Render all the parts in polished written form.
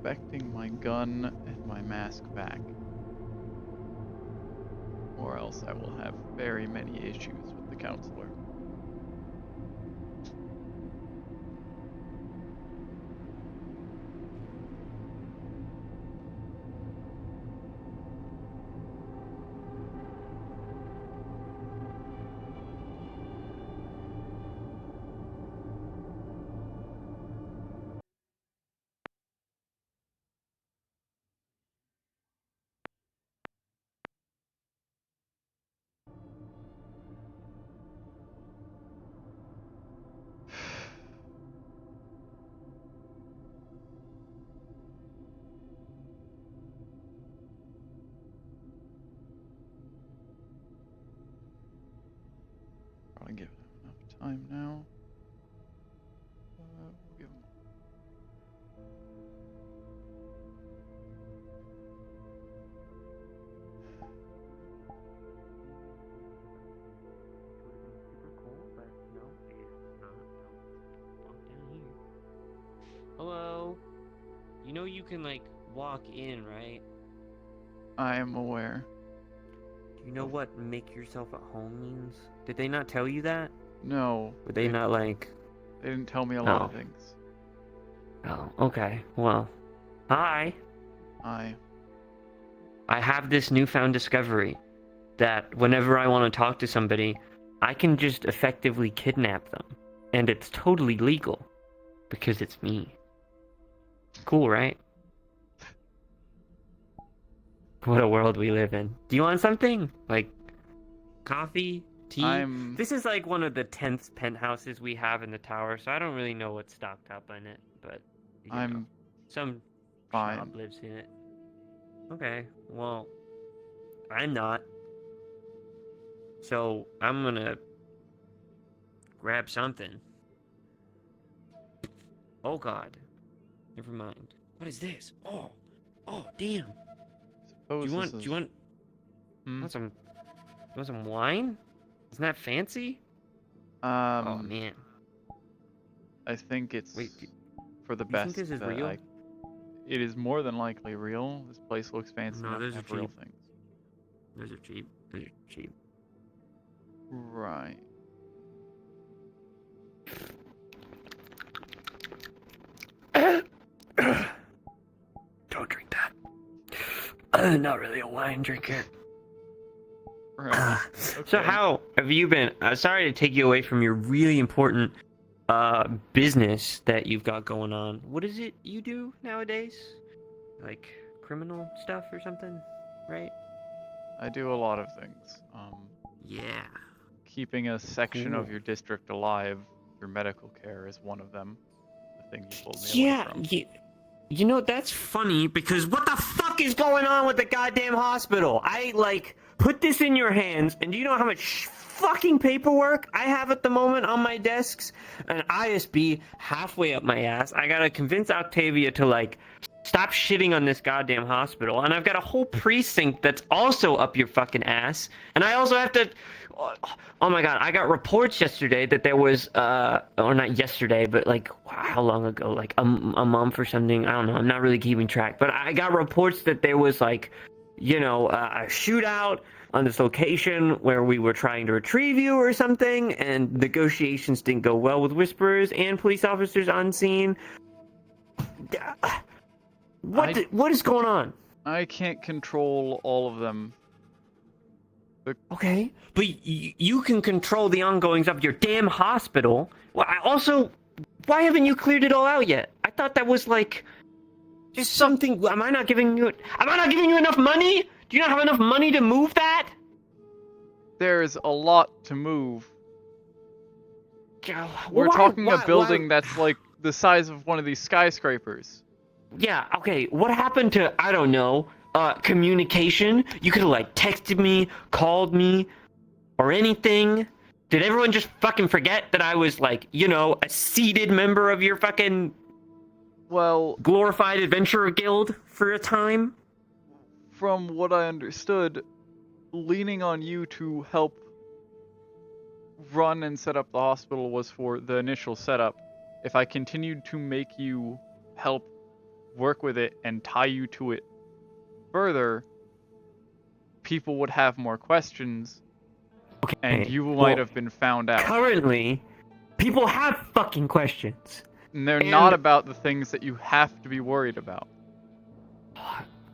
expecting my gun and my mask back. Or else I will have very many issues with the Councilor. Probably give him enough time now. We'll give him. Hello? You know you can, like, walk in, right? I am aware. Do you know what make yourself at home means? Did they not tell you that? No. Were they not, like... They didn't tell me a lot of things. Oh, okay. Well, hi. I have this newfound discovery that whenever I want to talk to somebody, I can just effectively kidnap them. And it's totally legal. Because it's me. Cool, right? What a world we live in. Do you want something? Like, coffee? Tea? This is like one of the 10th penthouses we have in the tower, so I don't really know what's stocked up in it, but, you know, some snob lives in it. Okay, well, I'm not. So, I'm gonna grab something. Oh god. Never mind. What is this? Oh, damn. Do you want some wine? Isn't that fancy? Oh man. I think it's for the you best. think this is real? It is more than likely real. This place looks fancy enough to have real things. Those are cheap. Those are cheap. Right. Don't drink that. Not really a wine drinker. Right. Okay. So how have you been? Sorry to take you away from your really important business that you've got going on. What is it you do nowadays? Like criminal stuff or something, right? I do a lot of things. Yeah. Keeping a section of your district alive through medical care is one of them. The thing you pulled me away from. You know, that's funny because what the fuck is going on with the goddamn hospital? I, like, put this in your hands, and do you know how much fucking paperwork I have at the moment on my desks? An ISB halfway up my ass. I gotta convince Octavia to, like, stop shitting on this goddamn hospital. And I've got a whole precinct that's also up your fucking ass. And I also have to... Oh my god, I got reports yesterday that there was, or not yesterday, but like, how long ago? Like a month or something. I don't know. I'm not really keeping track. But I got reports that there was like, you know, a shootout on this location where we were trying to retrieve you or something. And negotiations didn't go well with whisperers and police officers on scene. What is going on? I can't control all of them. Okay, but you can control the ongoings of your damn hospital. Well, why haven't you cleared it all out yet? I thought that was like just something. Am I not giving you enough money? Do you not have enough money to move that? There's a lot to move. We're talking a building that's like the size of one of these skyscrapers. Yeah, okay. What happened to, I don't know, communication? You could have, like, texted me, called me, or anything. Did everyone just fucking forget that I was, like, you know, a seated member of your fucking... glorified adventurer guild for a time? From what I understood, leaning on you to help run and set up the hospital was for the initial setup. If I continued to make you help work with it and tie you to it further, people would have more questions, and you might have been found out. Currently, people have fucking questions. And they're not about the things that you have to be worried about.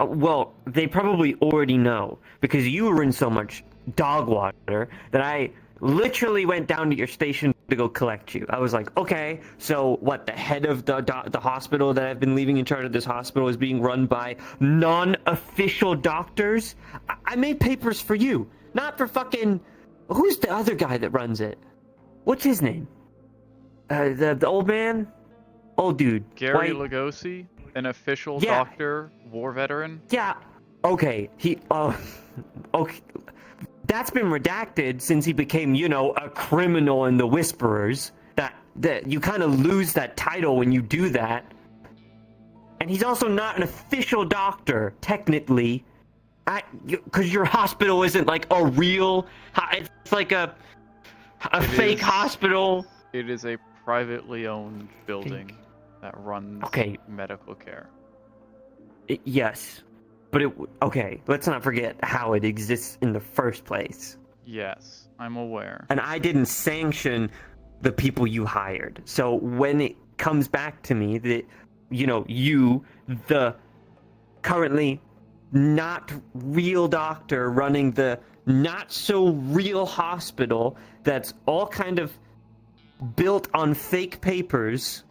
Well, they probably already know, because you were in so much dog water that I literally went down to your station to go collect you. I was like, okay, so what, the head of the hospital that I've been leaving in charge of this hospital is being run by non-official doctors? I made papers for you, not for fucking... Who's the other guy that runs it? What's his name? The old man? Old dude. Gary White. Lugosi, an official doctor, war veteran. Yeah. Okay. Okay. That's been redacted since he became, a criminal in the Whisperers. That you kind of lose that title when you do that. And he's also not an official doctor, technically. Because your hospital isn't like a real... It's like a fake hospital. It is a privately owned building that runs medical care. Yes. But okay, let's not forget how it exists in the first place. Yes, I'm aware. And I didn't sanction the people you hired. So when it comes back to me that, you, the currently not real doctor running the not so real hospital that's all kind of built on fake papers,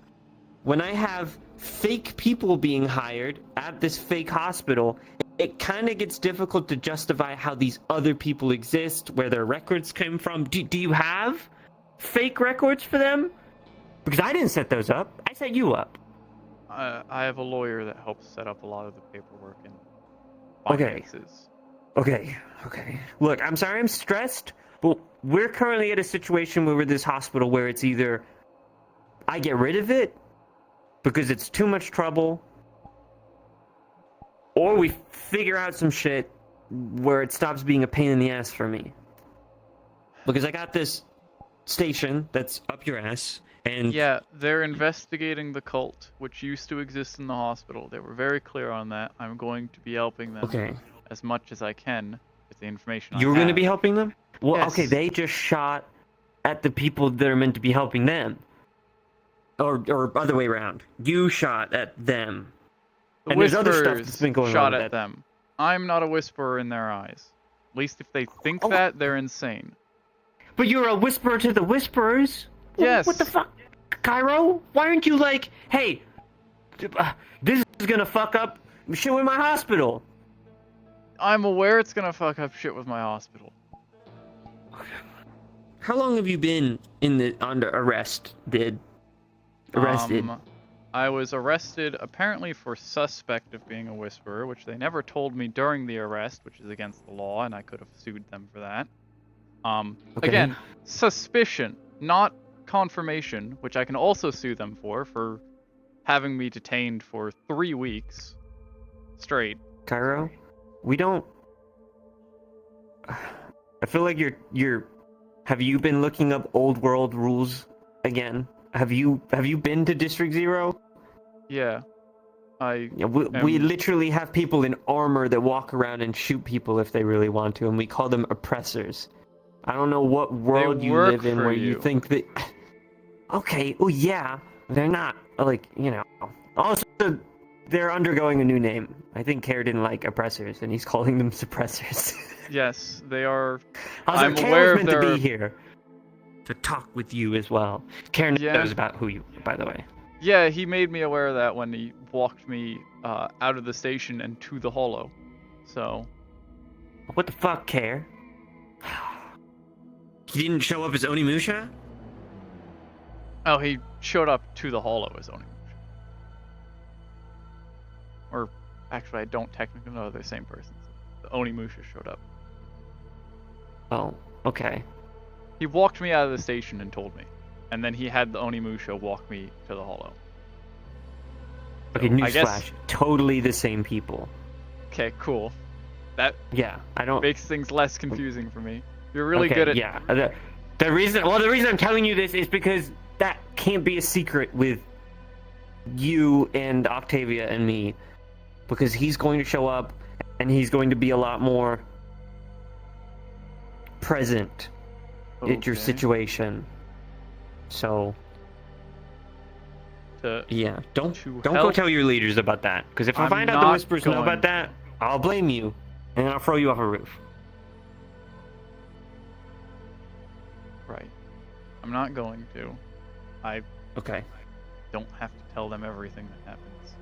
when I have fake people being hired at this fake hospital, it kind of gets difficult to justify how these other people exist, where their records came from. Do you have fake records for them? Because I didn't set those up. I set you up. I have a lawyer that helps set up a lot of the paperwork and finances. Okay. Look, I'm sorry I'm stressed, but we're currently at a situation where we're this hospital where it's either I get rid of it because it's too much trouble, or we figure out some shit where it stops being a pain in the ass for me. Because I got this station that's up your ass, and... Yeah, they're investigating the cult, which used to exist in the hospital. They were very clear on that. I'm going to be helping them as much as I can with the information I have. You're going to be helping them? Well, Yes. okay, they just shot at the people that are meant to be helping them. Or other way around. You shot at them. The And there's other stuff Whisperers that's been going shot on at them. I'm not a Whisperer in their eyes. At least if they think that, they're insane. But you're a whisperer to the Whisperers. Yes. What the fuck? Cairo? Why aren't you like, hey, this is gonna fuck up shit with my hospital? I'm aware it's gonna fuck up shit with my hospital. How long have you been under arrest, Arrested? I was arrested apparently for suspect of being a Whisperer, which they never told me during the arrest, which is against the law, and I could have sued them for that. Again, suspicion, not confirmation, which I can also sue them for having me detained for 3 weeks straight. Cairo, we don't... I feel like you're... Have you been looking up old world rules again? Have you been to District Zero? Yeah. We literally have people in armor that walk around and shoot people if they really want to, and we call them oppressors. I don't know what world you live in where you think that... Okay, oh yeah, they're not, like, Also, they're undergoing a new name. I think Care didn't like oppressors, and he's calling them suppressors. Yes, they are... I'm aware meant to be here to talk with you as well. Care knows about who you, by the way. Yeah, he made me aware of that when he walked me out of the station and to the Hollow. So... What the fuck, Care? He didn't show up as Onimusha? Oh, he showed up to the Hollow as Onimusha. Or, actually, I don't technically know they're the same person. The Onimusha showed up. Oh, okay. He walked me out of the station and told me. And then he had the Onimusha walk me to the Hollow. Okay, newsflash. Totally the same people. Okay, cool. That makes things less confusing for me. You're really good at... Yeah. The reason I'm telling you this is because that can't be a secret with you and Octavia and me, because he's going to show up and he's going to be a lot more present at your Okay. situation. So yeah, don't go help- tell your leaders about that, because if I I'm find out the not Whispers know going about that, I'll blame you and I'll throw you off a roof. Right. I'm not going to. I Okay. don't have to tell them everything that happens.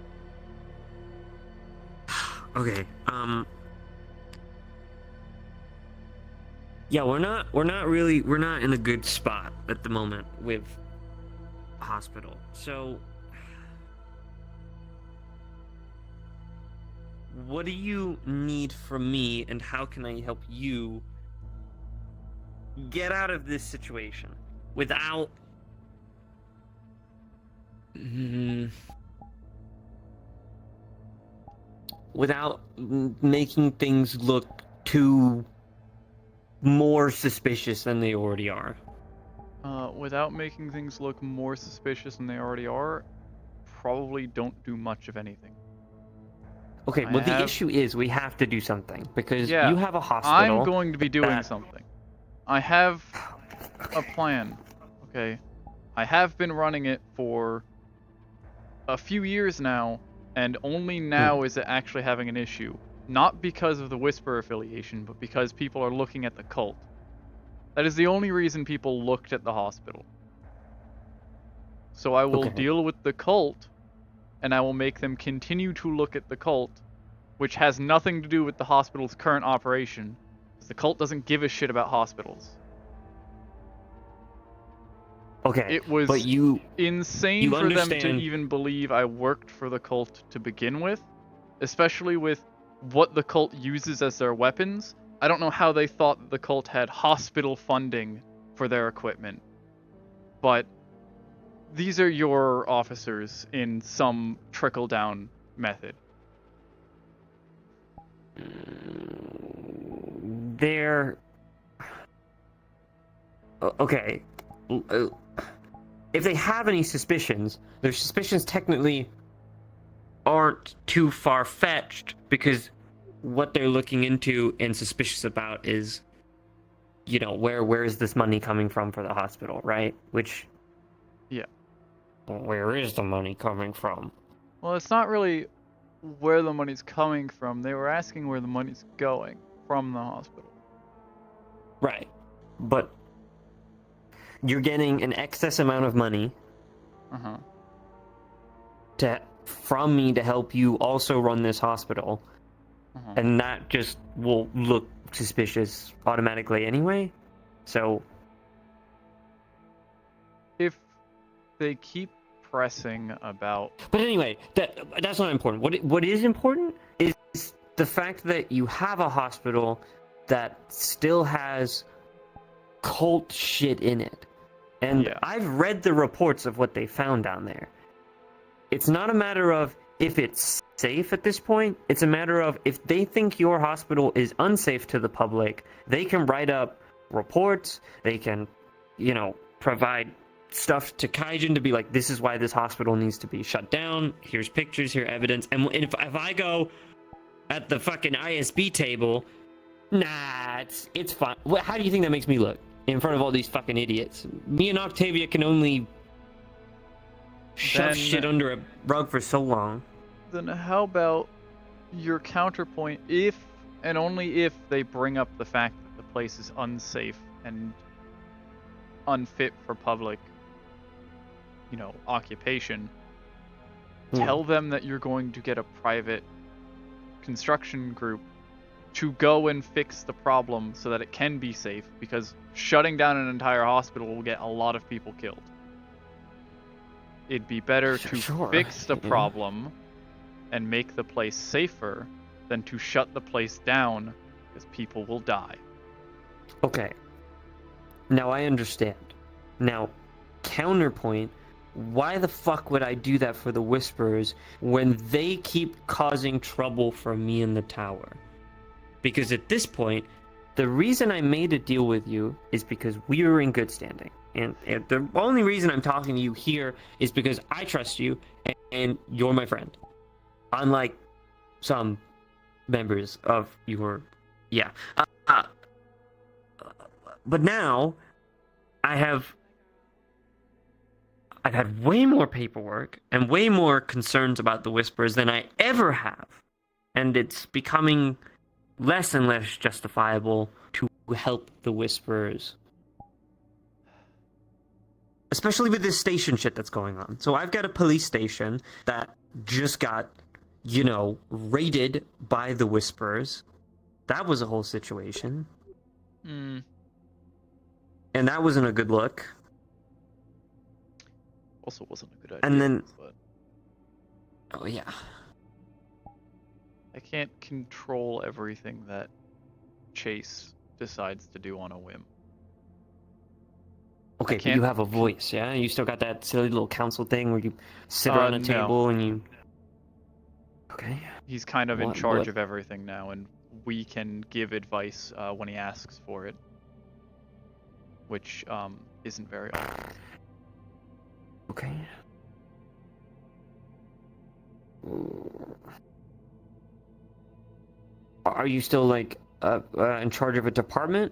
Okay. Yeah, we're not in a good spot at the moment with hospital. So what do you need from me, and how can I help you get out of this situation without making things look too more suspicious than they already are? Without making things look more suspicious than they already are, probably don't do much of anything. Okay, I well, the have- issue is we have to do something, because Yeah, you have a hospital. I'm going to be doing that- something. I have a plan. Okay. I have been running it for a few years now, and only now is it actually having an issue. Not because of the Whisper affiliation, but because people are looking at the cult. That is the only reason people looked at the hospital. So I will Okay. deal with the cult, and I will make them continue to look at the cult, which has nothing to do with the hospital's current operation, because the cult doesn't give a shit about hospitals. Okay, It was but you insane for them to understand- even believe I worked for the cult to begin with, especially with what the cult uses as their weapons. I don't know how they thought that the cult had hospital funding for their equipment, but these are your officers in some trickle-down method. they're okay. If they have any suspicions, their suspicions technically aren't too far-fetched, because what they're looking into and suspicious about is, you know, where is this money coming from for the hospital, right? Which, Yeah. where is the money coming from? Well, it's not really where the money's coming from. They were asking where the money's going from the hospital. Right, but you're getting an excess amount of money Uh-huh. from me to help you also run this hospital, Uh-huh. and that just will look suspicious automatically anyway. So If they keep pressing about... but anyway, that's not important. What is important is the fact that you have a hospital that still has cult shit in it. And Yeah. I've read the reports of what they found down there. It's not a matter of if it's safe at this point. It's a matter of if they think your hospital is unsafe to the public, they can write up reports, they can, you know, provide stuff to Kaijin to be like, this is why this hospital needs to be shut down, here's pictures, here's evidence. And if I go at the fucking ISB table, nah, it's fine. How do you think that makes me look in front of all these fucking idiots? Me and Octavia can only shove Then- shit under a rug for so long. Then how about your counterpoint if, and only if, they bring up the fact that the place is unsafe and unfit for public, you know, occupation. Tell them that you're going to get a private construction group to go and fix the problem so that it can be safe, because shutting down an entire hospital will get a lot of people killed. It'd be better to Sure, fix the yeah. problem and make the place safer than to shut the place down, because people will die. Okay. Now I understand. Now, counterpoint, why the fuck would I do that for the Whisperers when they keep causing trouble for me in the tower? Because at this point, The reason I made a deal with you is because we were in good standing. And the only reason I'm talking to you here is because I trust you and you're my friend. Unlike some members of your... Yeah. But now, I've had way more paperwork and way more concerns about the Whispers than I ever have. And it's becoming less and less justifiable to help the Whisperers. Especially with this station shit that's going on. So I've got a police station that just got, raided by the Whisperers. That was a whole situation. Hmm. And that wasn't a good look. Also wasn't a good idea. And then... But Oh, yeah. I can't control everything that Chase decides to do on a whim. Okay, but you have a voice, yeah? You still got that silly little council thing where you sit around a table and you... Okay. He's kind of in charge of everything now, and we can give advice when he asks for it. Which isn't very often. Okay. Are you still, in charge of a department?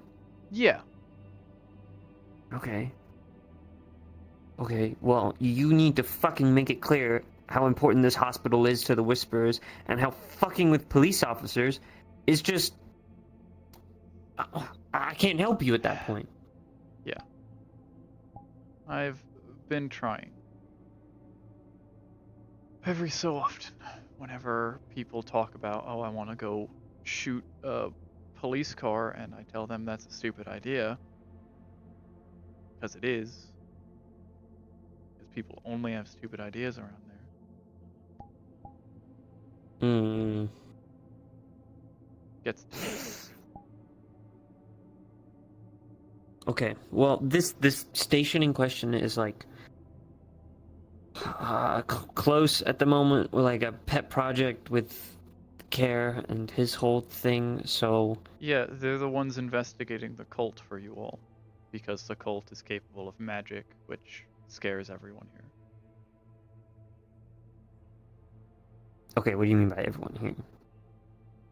Yeah. Okay. Okay, well, you need to fucking make it clear how important this hospital is to the Whisperers, and how fucking with police officers is just... I can't help you at that point. Yeah. I've been trying. Every so often, whenever people talk about, oh, I want to go shoot a police car, and I tell them that's a stupid idea. Because it is. Because people only have stupid ideas around there. Gets to me. Okay, well, this station in question is close at the moment. We're like a pet project with Care and his whole thing, so... Yeah, they're the ones investigating the cult for you all. Because the cult is capable of magic, which scares everyone here. Okay, what do you mean by everyone here?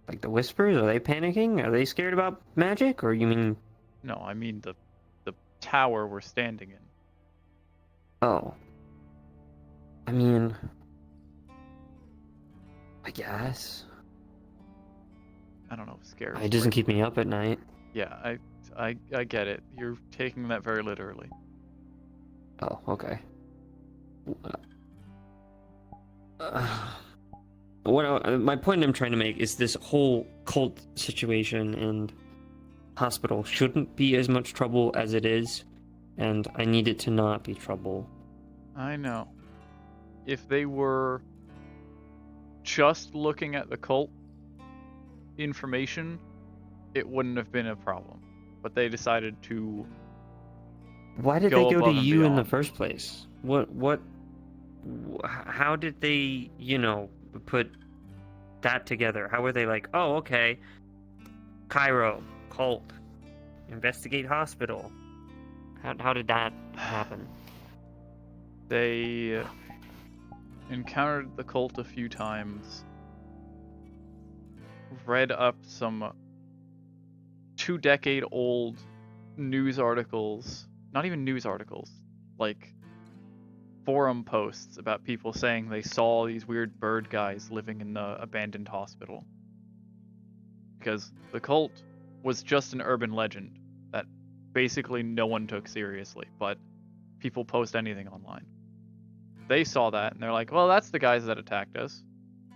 Like the Whispers? Are they panicking? Are they scared about magic? Or you mean... No, I mean the tower we're standing in. Oh. I mean... I guess. I don't know, scares. It doesn't keep me up at night. Yeah, I get it. You're taking that very literally. Oh, okay. My point I'm trying to make is this whole cult situation and hospital shouldn't be as much trouble as it is, and I need it to not be trouble. I know. If they were just looking at the cult information, it wouldn't have been a problem. But they decided to... Why did they go to you in the first place? How did they, put that together? How were they like, oh, okay, Cairo, cult, investigate hospital? How did that happen? They encountered the cult a few times, read up some 2-decade-old news articles, not even news articles, like forum posts about people saying they saw these weird bird guys living in the abandoned hospital. Because the cult was just an urban legend that basically no one took seriously, but people post anything online. They saw that and they're like, well, that's the guys that attacked us.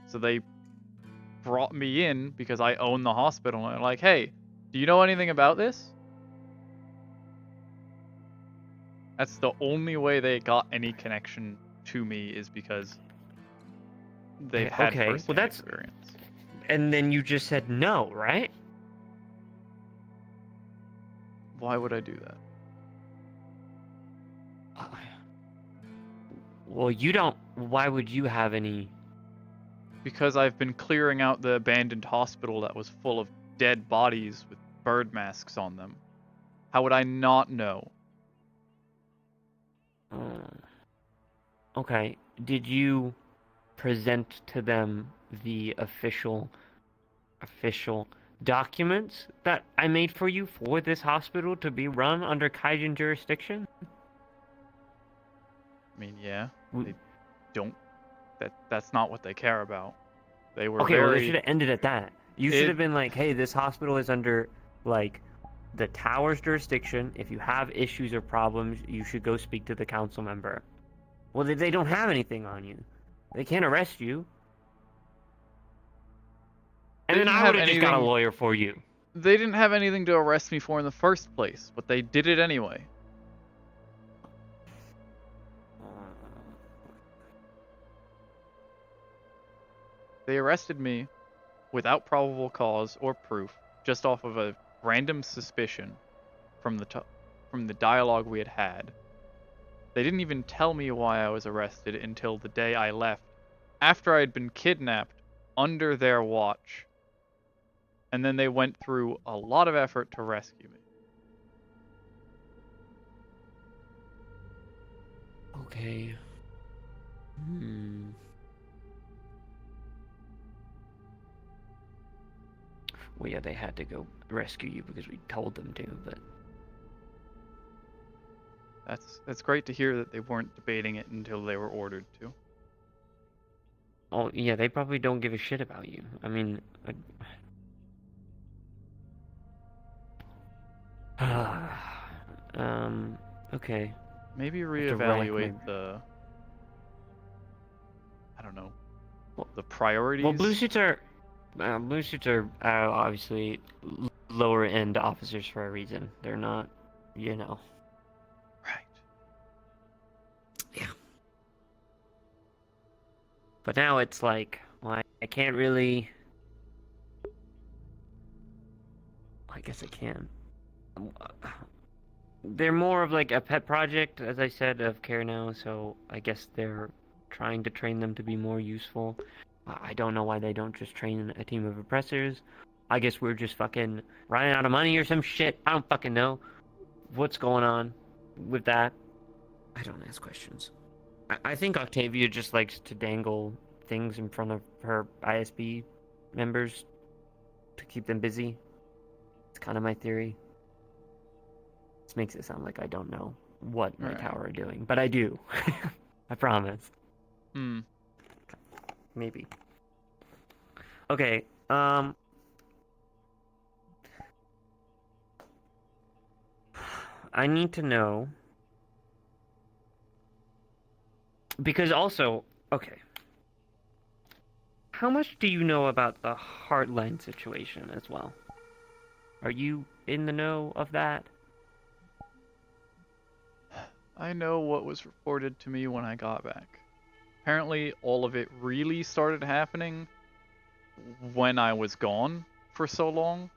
So they brought me in because I own the hospital, and they're like, hey, do you know anything about this? That's the only way they got any connection to me, is because they've had first-hand experience. And then you just said no, right? Why would I do that? Well, you don't... Why would you have any... Because I've been clearing out the abandoned hospital that was full of dead bodies with bird masks on them. How would I not know? Okay. Did you present to them the official documents that I made for you for this hospital to be run under Kaijin jurisdiction? I mean, yeah, they don't. That's not what they care about. They were Okay, well, they very. should have ended at that. You should have been like, hey, this hospital is under, like, the tower's jurisdiction. If you have issues or problems, you should go speak to the council member. Well, they don't have anything on you. They can't arrest you. And then I would have just got a lawyer for you. They didn't have anything to arrest me for in the first place, but they did it anyway. They arrested me without probable cause or proof, just off of a random suspicion from the dialogue we had had. They didn't even tell me why I was arrested until the day I left, after I had been kidnapped under their watch. And then they went through a lot of effort to rescue me. Okay. Well, yeah, they had to go rescue you because we told them to, but... That's great to hear that they weren't debating it until they were ordered to. Oh, yeah, they probably don't give a shit about you. I mean... okay. Maybe reevaluate the... I don't know. The priorities? Well, blue suits are obviously lower end officers for a reason. They're not, you know. Right. Yeah. But now it's like, well, I can't really... I guess I can. They're more of like a pet project, as I said, of Care now, so I guess they're trying to train them to be more useful. I don't know why they don't just train a team of oppressors. I guess we're just fucking running out of money or some shit. I don't fucking know what's going on with that. I don't ask questions. I think Octavia just likes to dangle things in front of her ISB members to keep them busy. It's kind of my theory. This makes it sound like I don't know what my tower are doing, but I do. I promise. Maybe. Okay, I need to know... Because also, okay. How much do you know about the Heartline situation as well? Are you in the know of that? I know what was reported to me when I got back. Apparently, all of it really started happening when I was gone for so long.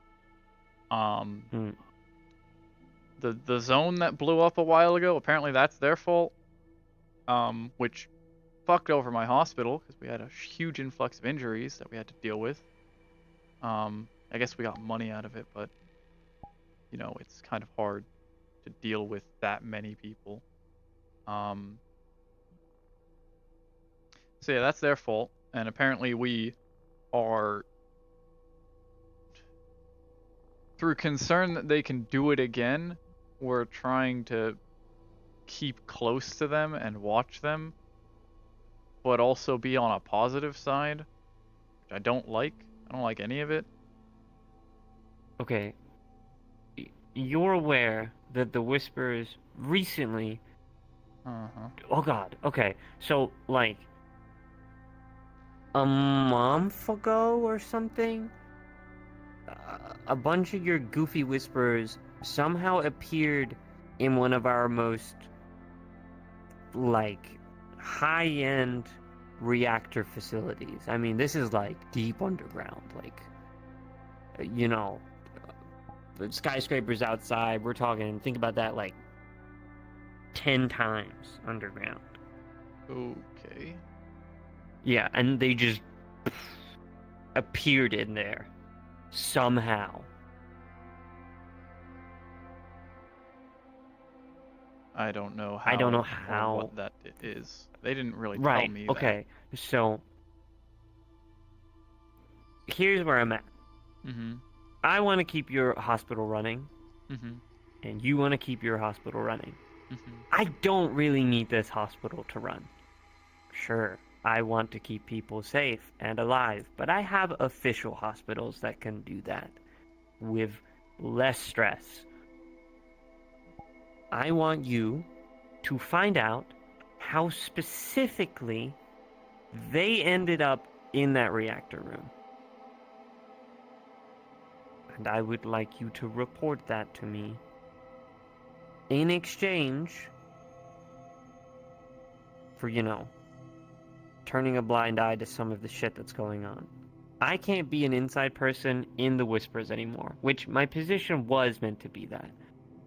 The zone that blew up a while ago, apparently that's their fault. Which fucked over my hospital because we had a huge influx of injuries that we had to deal with. I guess we got money out of it, but you know, it's kind of hard to deal with that many people. So yeah, that's their fault, and apparently we are, through concern that they can do it again, we're trying to keep close to them and watch them, but also be on a positive side, which I don't like. I don't like any of it. Okay. You're aware that the Whispers recently... Oh god, okay. So, like, a month ago or something, a bunch of your goofy Whispers somehow appeared in one of our most, like, high-end reactor facilities. I mean, this is, like, deep underground. Like, you know, the skyscrapers outside, we're talking, think about that, like, 10 times underground. Okay. Yeah, and they just appeared in there somehow. I don't know I don't know how or how. what that is. They didn't really tell Right, me that. okay. So, here's where I'm at. Mm-hmm. I want to keep your hospital running, Mm-hmm. and you want to keep your hospital running. Mm-hmm. I don't really need this hospital to run. Sure, I want to keep people safe and alive, but I have official hospitals that can do that with less stress. I want you to find out how specifically they ended up in that reactor room. And I would like you to report that to me. In exchange for, turning a blind eye to some of the shit that's going on. I can't be an inside person in the Whispers anymore, which my position was meant to be that.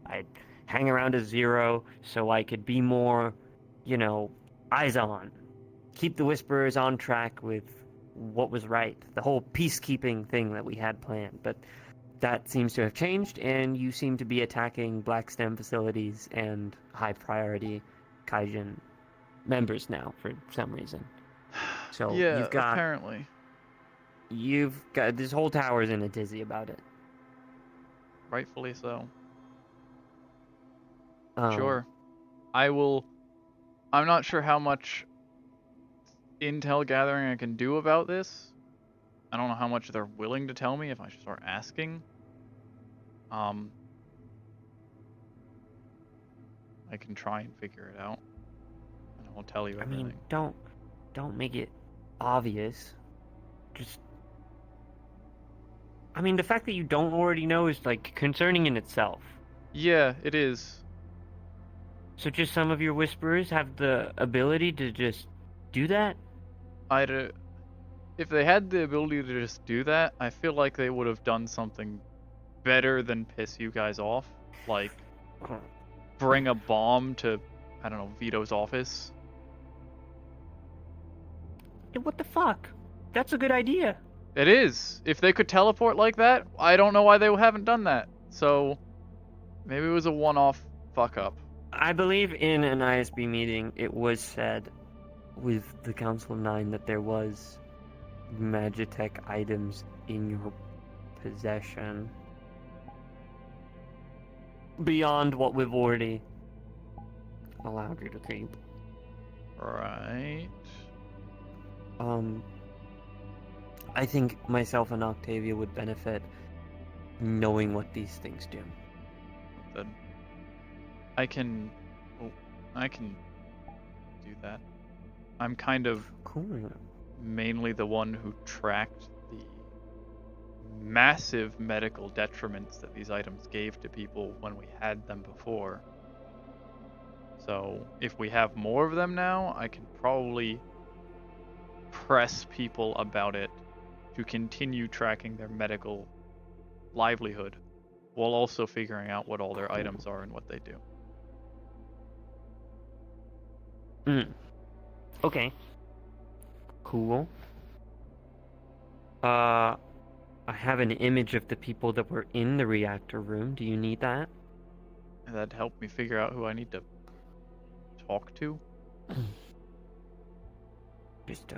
I'd hang around a zero so I could be more, eyes on. Keep the Whisperers on track with what was right. The whole peacekeeping thing that we had planned. But that seems to have changed, and you seem to be attacking Black STEM facilities and high priority Kaijin members now for some reason. So Yeah, apparently. you've got this whole tower's in a tizzy about it. Rightfully so. Um, Sure. I'm not sure how much intel gathering I can do about this. I don't know how much they're willing to tell me if I should start asking. Um, I can try and figure it out, and I'll tell you I mean, everything. don't make it obvious. Just, I mean, the fact that you don't already know is like concerning in itself. Yeah, it is. So just some of your whisperers have the ability to just do that? I'd if they had the ability to just do that, I feel like they would have done something better than piss you guys off. Like bring a bomb to, I don't know, Vito's office. What the fuck? That's a good idea. It is. If they could teleport like that, I don't know why they haven't done that. So maybe it was a one-off fuck up. I believe in an ISB meeting, it was said with the Council of Nine that there was Magitech items in your possession beyond what we've already allowed you to keep. Right. Um, I think myself and Octavia would benefit knowing what these things do. Then I can, oh, I can do that. I'm kind of Cool. mainly the one who tracked the massive medical detriments that these items gave to people when we had them before. So if we have more of them now, I can probably press people about it to continue tracking their medical livelihood while also figuring out what all their items are and what they do. Okay. Cool. I have an image of the people that were in the reactor room. Do you need that? And that'd help me figure out who I need to talk to. Just,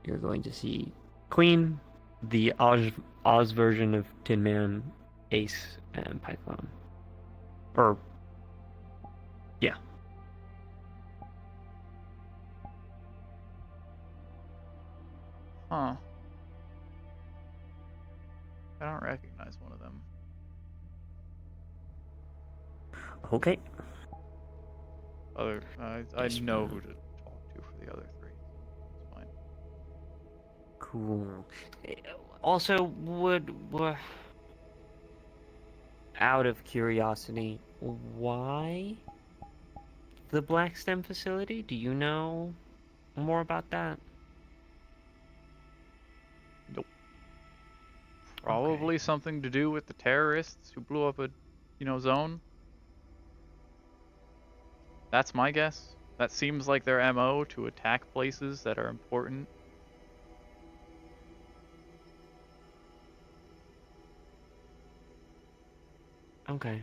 you're going to see Queen, the Oz version of Tin Man, Ace, and Python. Or, yeah. Huh. I don't recognize one of them. Okay. I know who to talk to for the other three. It's fine. Cool. Also, out of curiosity, why the Black STEM facility? Do you know more about that? Nope. Probably Okay. something to do with the terrorists who blew up a, zone. That's my guess. That seems like their MO, to attack places that are important. Okay.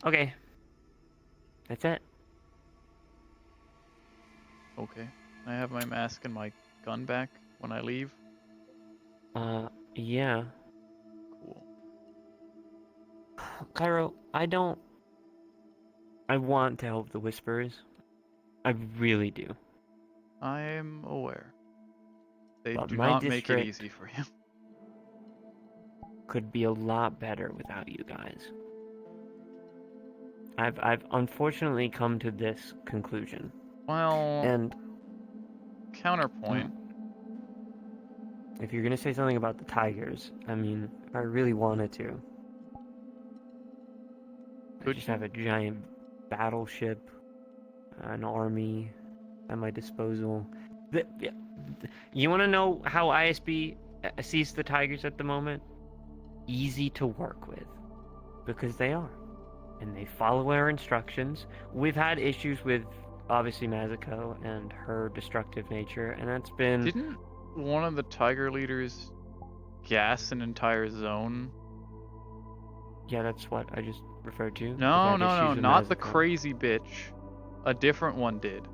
Okay. That's it. Okay. I have my mask and my gun back when I leave. Yeah. Cool. Cairo, I want to help the Whisperers. I really do. I'm aware. They But do my not make it district easy for you. could be a lot better without you guys. I've unfortunately come to this conclusion. Well, And counterpoint. if you're gonna say something about the Tigers, I mean, if I really wanted to, I Could just you? have a giant battleship, an army at my disposal. You want to know how ISB sees the Tigers at the moment? Easy to work with, because they are, and they follow our instructions. We've had issues with obviously Mazuko and her destructive nature, and that's been. Didn't one of the tiger leaders gas an entire zone? Yeah, that's what I just referred to. They've No, had no, no, issues with not the Mazuko. crazy bitch. A different one did.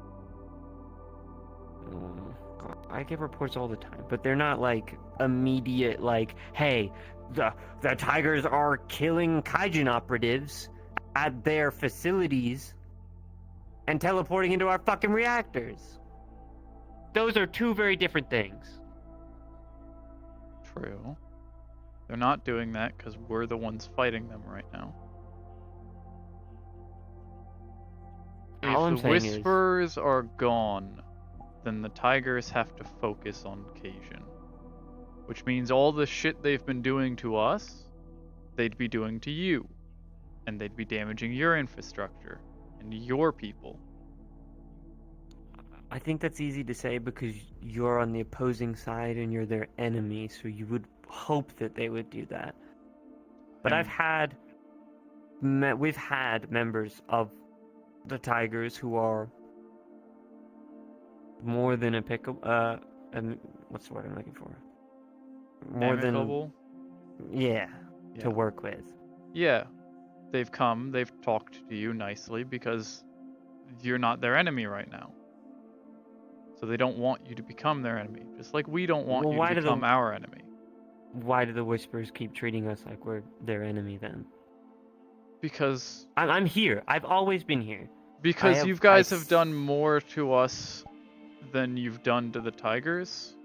God, I get reports all the time, but they're not like immediate. Like, hey, the Tigers are killing Kaijin operatives at their facilities and teleporting into our fucking reactors. Those are two very different things. True. They're not doing that because we're the ones fighting them right now. All I'm If the saying is, Whisperers are gone, then the Tigers have to focus on Cajun. Which means all the shit they've been doing to us, they'd be doing to you. And they'd be damaging your infrastructure and your people. I think that's easy to say because you're on the opposing side and you're their enemy, so you would hope that they would do that. But we've had members of the Tigers who are more than what's the word I'm looking for? More Amicable? than, yeah, to work with. Yeah. They've come, they've talked to you nicely because you're not their enemy right now. So they don't want you to become their enemy, just like we don't want you to become our enemy. Why do the Whisperers keep treating us like we're their enemy then? Because I'm here. I've always been here. Because you guys have done more to us than you've done to the Tigers.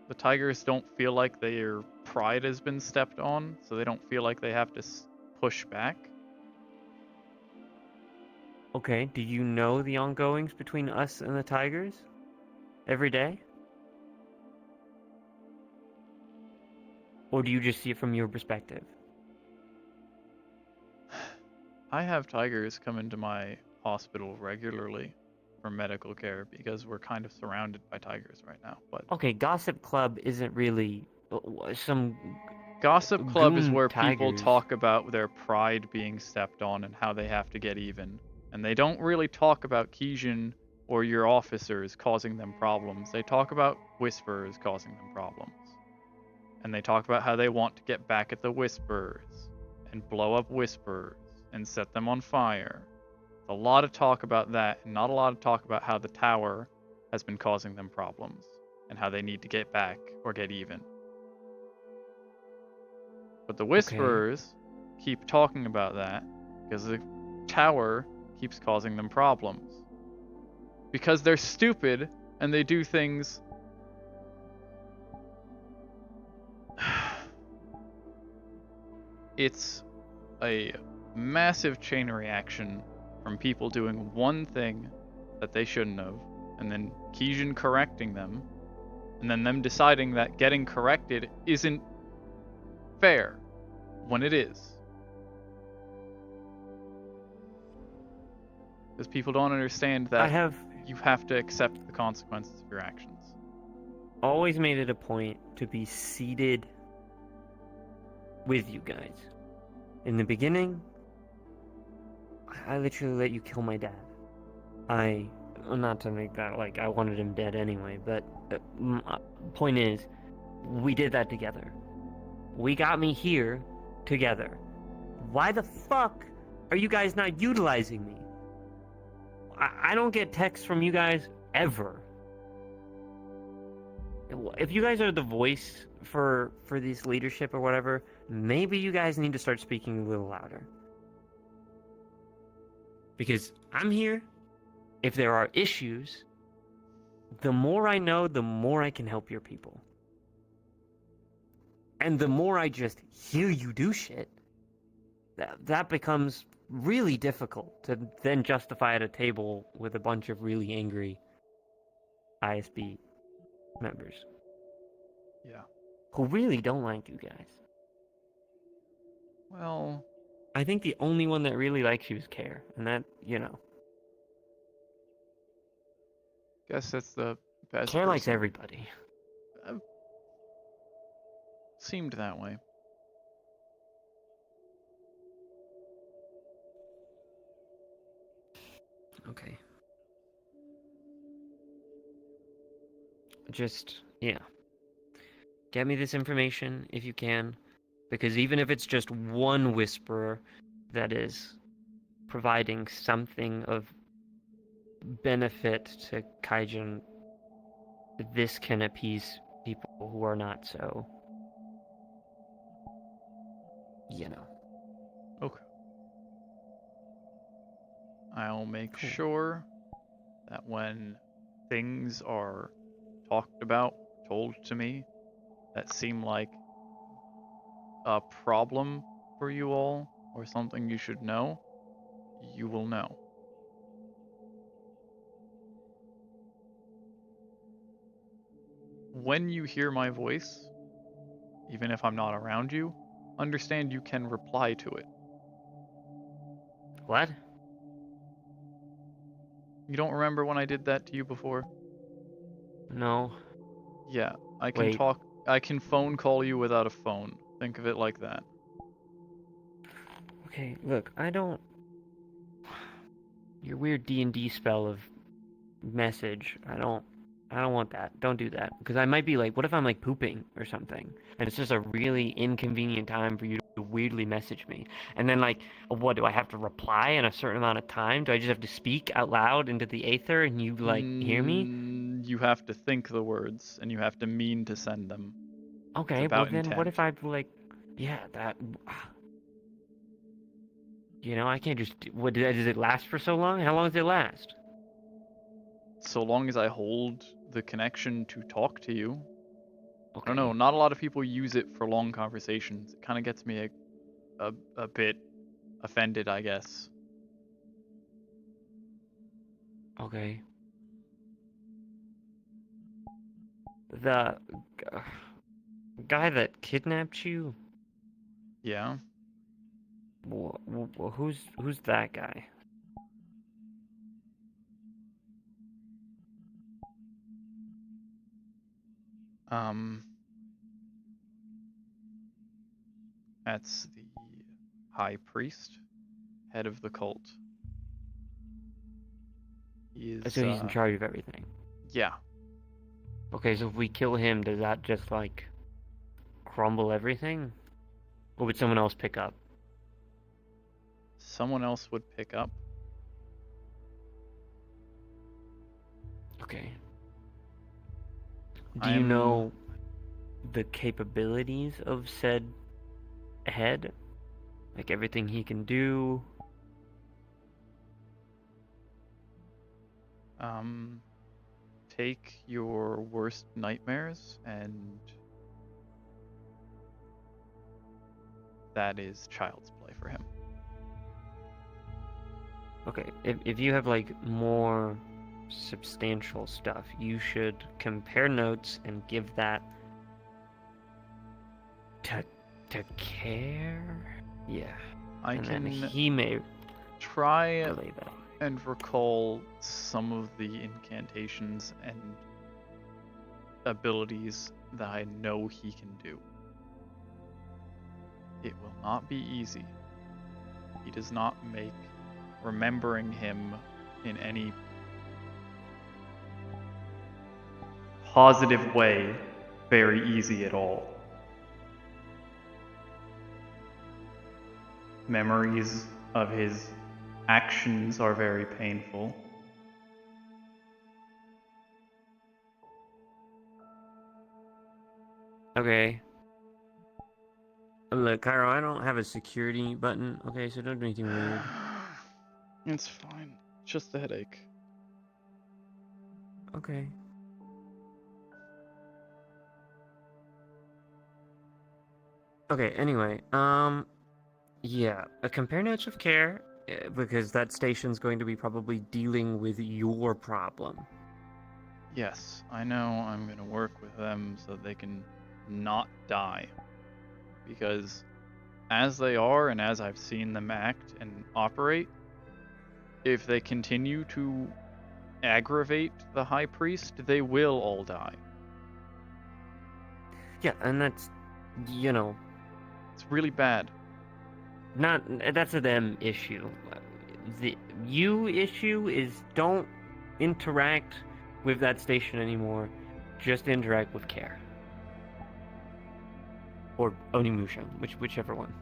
The Tigers don't feel like their pride has been stepped on, so they don't feel like they have to push back. Okay, do you know the ongoings between us and the Tigers? Every day? Or do you just see it from your perspective? I have Tigers come into my hospital regularly for medical care because we're kind of surrounded by Tigers right now. But okay, Gossip Club isn't really some Gossip Club is where people tigers. talk about their pride being stepped on and how they have to get even. And they don't really talk about Kijin or your officers causing them problems. They talk about Whisperers causing them problems. And they talk about how they want to get back at the Whisperers and blow up Whisperers and set them on fire. A lot of talk about that and not a lot of talk about how the tower has been causing them problems and how they need to get back or get even. But the Whisperers keep talking about that because the tower keeps causing them problems. Because they're stupid and they do things. It's a massive chain reaction from people doing one thing that they shouldn't have, and then Kijin correcting them, and then them deciding that getting corrected isn't fair when it is. Because people don't understand that you have to accept the consequences of your actions. Always made it a point to be seated with you guys. In the beginning, I literally let you kill my dad. Not to make that like I wanted him dead anyway, but point is, we did that together. We got me here together. Why the fuck are you guys not utilizing me? I don't get texts from you guys ever. If you guys are the voice for this leadership or whatever, maybe you guys need to start speaking a little louder. Because I'm here. If there are issues, the more I know, the more I can help your people. And the more I just hear you do shit, that becomes really difficult to then justify at a table with a bunch of really angry ISB members. Yeah. Who really don't like you guys. Well, I think the only one that really likes you is Care, and that, guess that's the best Care likes person. everybody. Seemed that way. Okay. Just, yeah. Get me this information if you can, because even if it's just one whisperer that is providing something of benefit to Kaijin, this can appease people who are not so, Okay. I'll make Cool. sure that when things are talked about, told to me, that seem like a problem for you all, or something you should know, you will know. When you hear my voice, even if I'm not around you, understand you can reply to it. What? You don't remember when I did that to you before? No. Yeah, Wait. I can phone call you without a phone. Think of it like that. Okay, look, I don't... Your weird D&D spell of message, I don't want that. Don't do that. Because I might be like, what if I'm like pooping or something? And it's just a really inconvenient time for you to weirdly message me. And then like, what, do I have to reply in a certain amount of time? Do I just have to speak out loud into the aether and you like hear me? You have to think the words, and you have to mean to send them. Okay, well about then what if intent. I like, yeah, that... I can't just... What, does it last for so long? How long does it last? So long as I hold the connection to talk to you. I don't know, Okay. not a lot of people use it for long conversations. It kind of gets me a bit offended, I guess. Okay. The guy that kidnapped you? Yeah. Who's that guy? Um, that's the high priest, head of the cult. He is, So he's in charge of everything. yeah. Okay, so if we kill him, does that just like crumble everything? Or would someone else pick up? Someone else would pick up. Okay. Do you know the capabilities of said head? Like everything he can do? Take your worst nightmares, and that is child's play for him. Okay, if you have like more substantial stuff, you should compare notes and give that to Care. Yeah. I And can then he may try relay that. and recall some of the incantations and abilities that I know he can do. It will not be easy. He does not make remembering him in any positive way very easy at all. Memories of his actions are very painful. Okay. Look, Cairo, I don't have a security button, okay, so don't do anything weird. It's fine. Just a headache. Okay. Okay, anyway, yeah, compare notes of care, because that station's going to be probably dealing with your problem. Yes, I know I'm gonna work with them so they can not die. Because as they are, and as I've seen them act and operate, if they continue to aggravate the High Priest, they will all die. Yeah, and that's, you know, It's really bad. that's a them issue. The you issue is don't interact with that station anymore. Just interact with care. Or Onimusha, whichever one.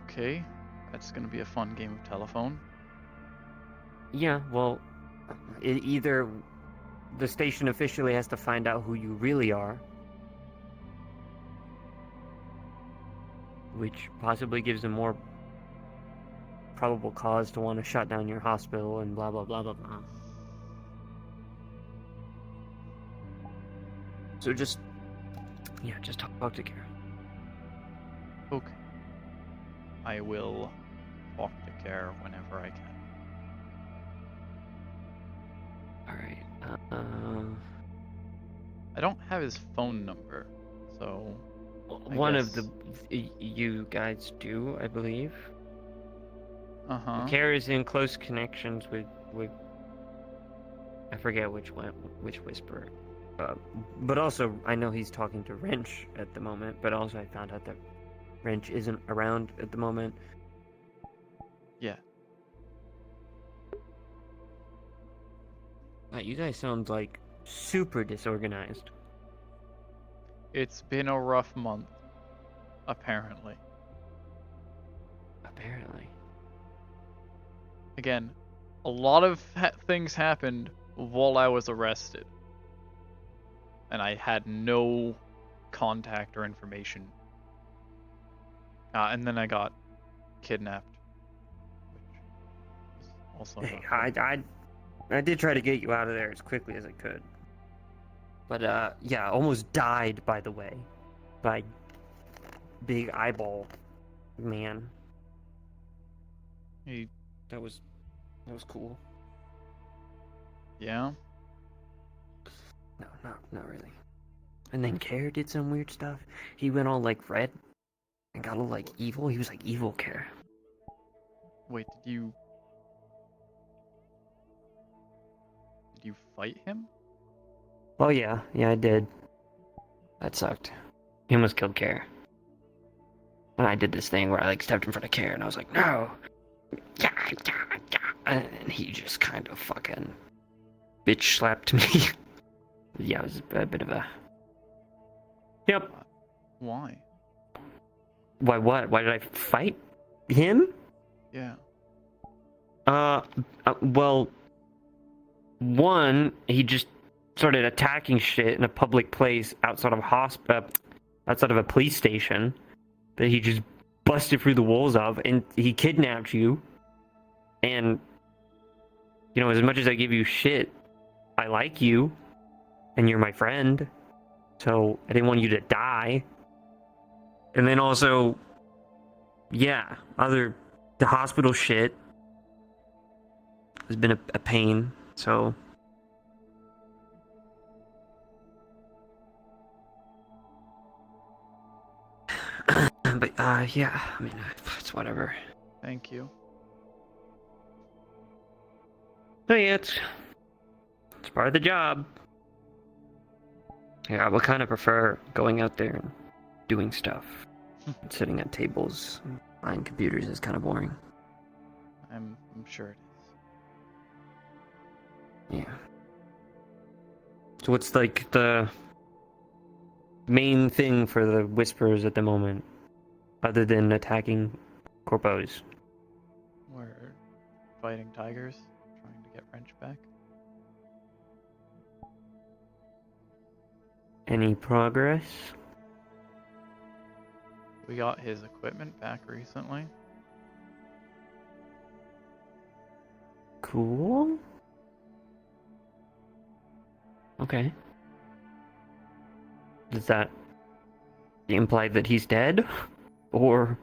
Okay, that's gonna be a fun game of telephone. Yeah, well, either the station officially has to find out who you really are, which possibly gives them more probable cause to want to shut down your hospital and blah blah blah blah blah. So just talk to Kara. Okay. I will talk to Care whenever I can. Alright, I don't have his phone number, so one of the you guys do, I believe. Care is in close connections with I forget which Whisperer. But also, I know he's talking to Wrench at the moment, but also I found out that Wrench isn't around at the moment. Yeah. You guys sound like super disorganized. It's been a rough month, apparently. Apparently. Again, a lot of things happened while I was arrested. And I had no contact or information. And then I got kidnapped. Which was also Hey, not I did try to get you out of there as quickly as I could. But, yeah, almost died, by the way. By Big Eyeball Man. He, That was cool. yeah? No, not really. And then Care did some weird stuff. He went all, like, red. And got all, like, evil. He was, like, evil Care. Wait, did you fight him? Oh, yeah, I did. That sucked. He almost killed Care. And I did this thing where I, like, stepped in front of Care, and I was like, no! Yeah. And he just kind of fucking bitch slapped me. Yeah, it was a bit of a... Yep. Why? Why what? Why did I fight him? Yeah. Well, one, he just started attacking shit in a public place outside of outside of a police station that he just busted through the walls of, and he kidnapped you. And, you know, as much as I give you shit, I like you, and you're my friend, so I didn't want you to die. And then also, yeah, the hospital shit has been a pain, so... But, yeah, I mean, it's whatever. Thank you. So yeah, it's part of the job. Yeah, I would kind of prefer going out there and doing stuff. Sitting at tables and buying computers is kind of boring. I'm sure it is. Yeah. So what's like the main thing for the Whisperers at the moment, other than attacking corpos? fighting tigers, trying to get Wrench back. Any progress? We got his equipment back recently. Cool. Okay. Does that imply that he's dead? Or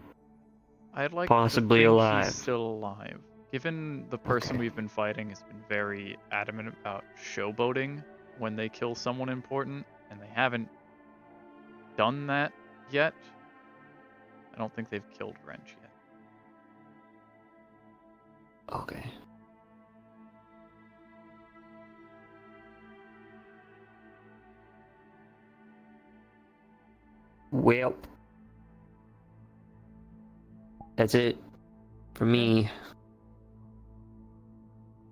I'd like possibly to think alive? he's still alive. Given the person Okay. we've been fighting has been very adamant about showboating when they kill someone important, and they haven't done that yet. I don't think they've killed Wrench yet. Okay. Well, that's it for me.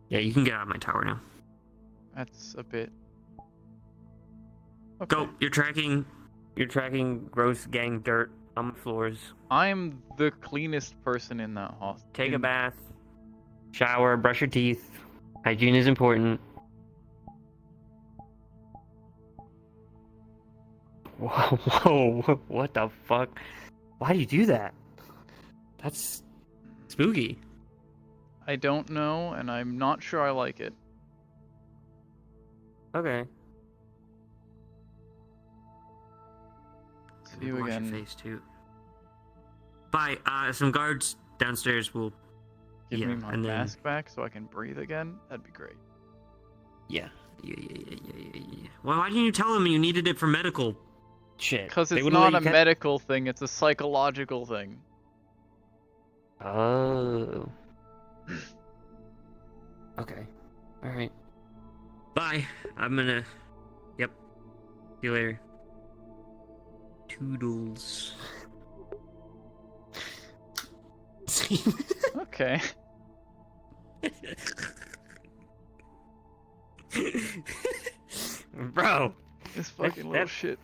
Yeah, you can get out of my tower now. That's a bit. Okay. Go. You're tracking gross gang dirt on the floors. I'm the cleanest person in that hospital. Take a bath, shower, brush your teeth. Hygiene is important. Whoa, what the fuck? Why do you do that? That's spooky. I don't know, and I'm not sure I like it. Okay. See you Wash again. your face too. Bye. Some guards downstairs will. Give yeah, me my and then- mask back so I can breathe again. That'd be great. Yeah. Well, why didn't you tell them you needed it for medical shit? Because They it's wouldn't not let a you medical thing, it's a psychological thing. Oh. Okay. Alright. Bye. I'm gonna. Yep. See you later. Toodles. Okay. Bro! This fucking little shit.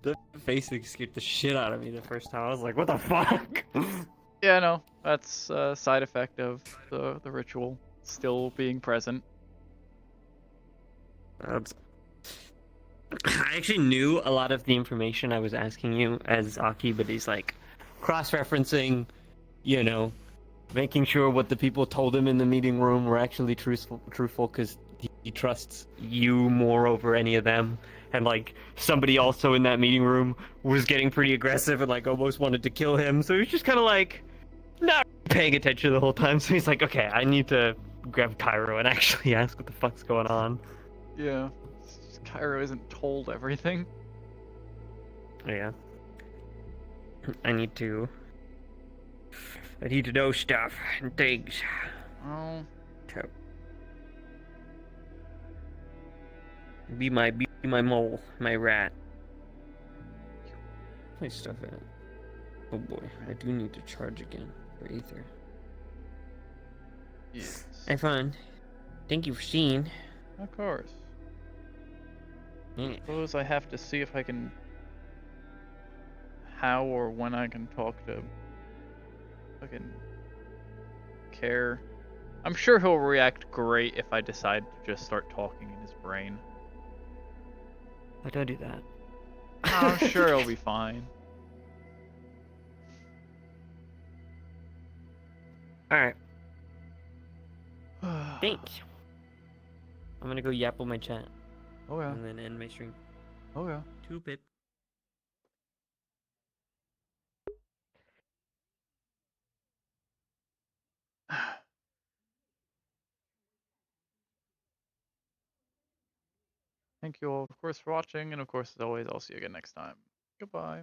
The face scared the shit out of me the first time. I was like, what the fuck? Yeah, no, that's a side effect of the ritual still being present. I actually knew a lot of the information I was asking you as Aki, but he's like cross-referencing, you know, making sure what the people told him in the meeting room were actually truthful because he trusts you more over any of them. And like somebody also in that meeting room was getting pretty aggressive and like almost wanted to kill him. So he's just kind of like not paying attention the whole time. So he's like, okay, I need to grab Cairo and actually ask what the fuck's going on. Yeah. It's just Cairo isn't told everything. Yeah. I need to know stuff and things. Oh. To be my mole, my rat. My stuff in it. Oh boy, I do need to charge again for ether. Yes. Hey, fun. Thank you for seeing. Of course. Yeah. Suppose I have to see if I can. How or when I can talk to. Fucking. Care. I'm sure he'll react great if I decide to just start talking in his brain. Why don't do that? I'm sure he'll be fine. Alright, thanks. I'm gonna go yapple my chat. Oh yeah. And then end my stream. Oh yeah. 2-bit. Thank you all, of course, for watching, and of course, as always, I'll see you again next time. Goodbye.